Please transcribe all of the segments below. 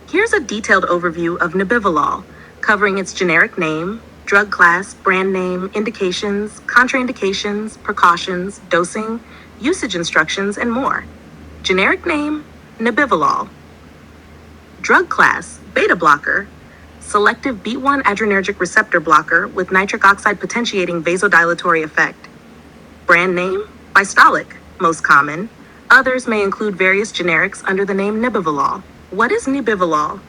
Here's a detailed overview of Nebivolol, covering its generic name, drug class, brand name, indications, contraindications, precautions, dosing, usage instructions, and more. Generic name, Nebivolol. Drug class, beta blocker, selective B1 adrenergic receptor blocker with nitric oxide potentiating vasodilatory effect. Brand name, Bistolic, most common. Others may include various generics under the name Nebivolol. What is Nebivolol?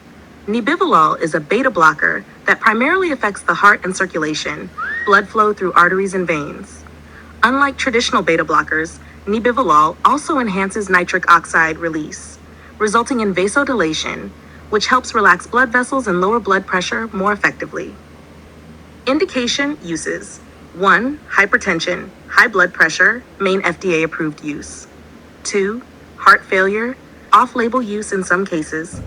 Nebivolol is a beta blocker that primarily affects the heart and circulation, blood flow through arteries and veins. Unlike traditional beta blockers, Nebivolol also enhances nitric oxide release, resulting in vasodilation, which helps relax blood vessels and lower blood pressure more effectively. Indication uses: 1. Hypertension, high blood pressure, main FDA-approved use. 2. Heart failure, off-label use in some cases.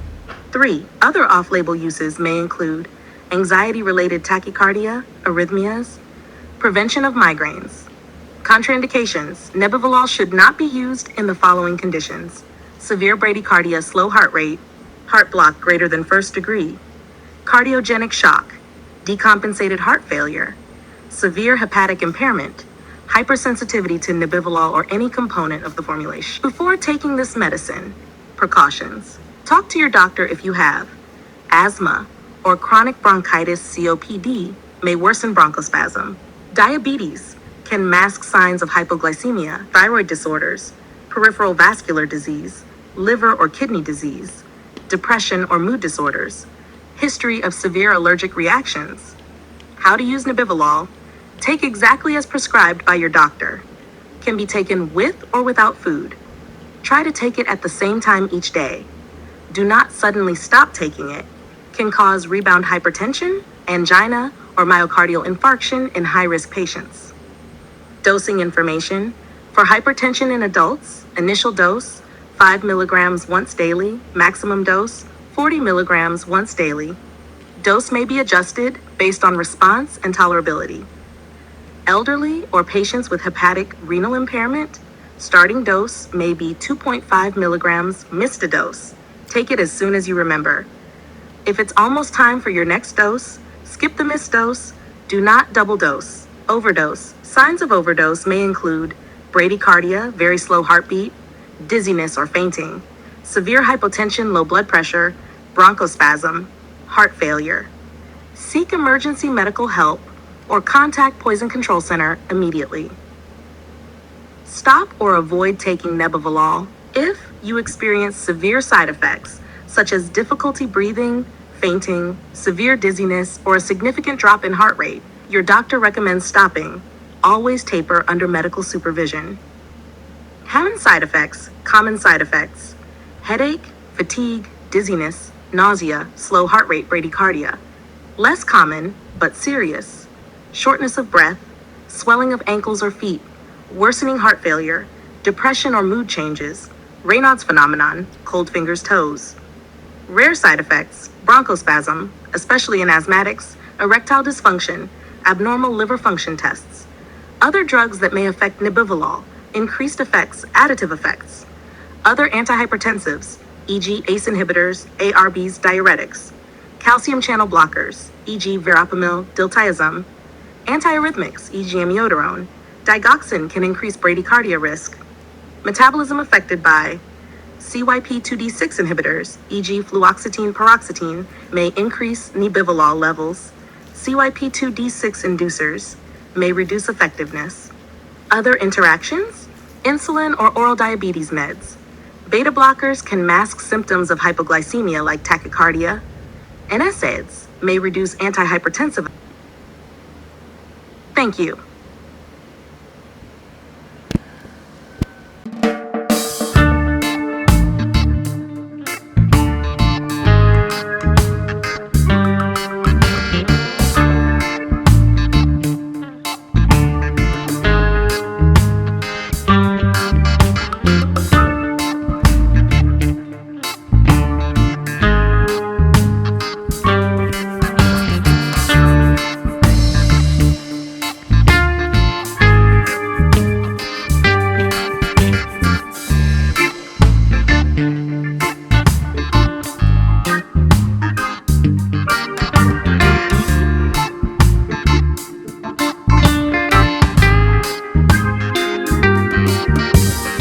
3. Other off-label uses may include anxiety-related tachycardia, arrhythmias, prevention of migraines. Contraindications: Nebivolol should not be used in the following conditions: severe bradycardia, slow heart rate, heart block greater than first degree, cardiogenic shock, decompensated heart failure, severe hepatic impairment, hypersensitivity to Nebivolol or any component of the formulation. Before taking this medicine, precautions. Talk to your doctor if you have asthma or chronic bronchitis (COPD) may worsen bronchospasm. Diabetes can mask signs of hypoglycemia, thyroid disorders, peripheral vascular disease, liver or kidney disease, depression or mood disorders, history of severe allergic reactions. How to use Nebivolol. Take exactly as prescribed by your doctor. Can be taken with or without food. Try to take it at the same time each day. Do not suddenly stop taking it. Can cause rebound hypertension, angina, or myocardial infarction in high-risk patients. Dosing information. For hypertension in adults, initial dose, 5 milligrams once daily, maximum dose, 40 milligrams once daily. Dose may be adjusted based on response and tolerability. Elderly or patients with hepatic renal impairment, starting dose may be 2.5 milligrams, missed a dose. Take it as soon as you remember. If it's almost time for your next dose, skip the missed dose. Do not double dose. Overdose. Signs of overdose may include bradycardia, very slow heartbeat, dizziness or fainting, severe hypotension, low blood pressure, bronchospasm, heart failure. Seek emergency medical help or contact Poison Control Center immediately. Stop or avoid taking Nebivolol if you experience severe side effects such as difficulty breathing, fainting, severe dizziness, or a significant drop in heart rate. Your doctor recommends stopping. Always taper under medical supervision. Common side effects, headache, fatigue, dizziness, nausea, slow heart rate, bradycardia. Less common, but serious, shortness of breath, swelling of ankles or feet, worsening heart failure, depression or mood changes, Raynaud's phenomenon, cold fingers, toes. Rare side effects, bronchospasm, especially in asthmatics, erectile dysfunction, abnormal liver function tests. Other drugs that may affect Nebivolol, increased effects, additive effects. Other antihypertensives, e.g. ACE inhibitors, ARBs, diuretics. Calcium channel blockers, e.g. verapamil, diltiazem. Antiarrhythmics, e.g. amiodarone. Digoxin can increase bradycardia risk. Metabolism affected by CYP2D6 inhibitors, e.g. fluoxetine, paroxetine, may increase Nebivolol levels. CYP2D6 inducers may reduce effectiveness. Other interactions? Insulin or oral diabetes meds. Beta blockers can mask symptoms of hypoglycemia like tachycardia. NSAIDs may reduce antihypertensive. Thank you.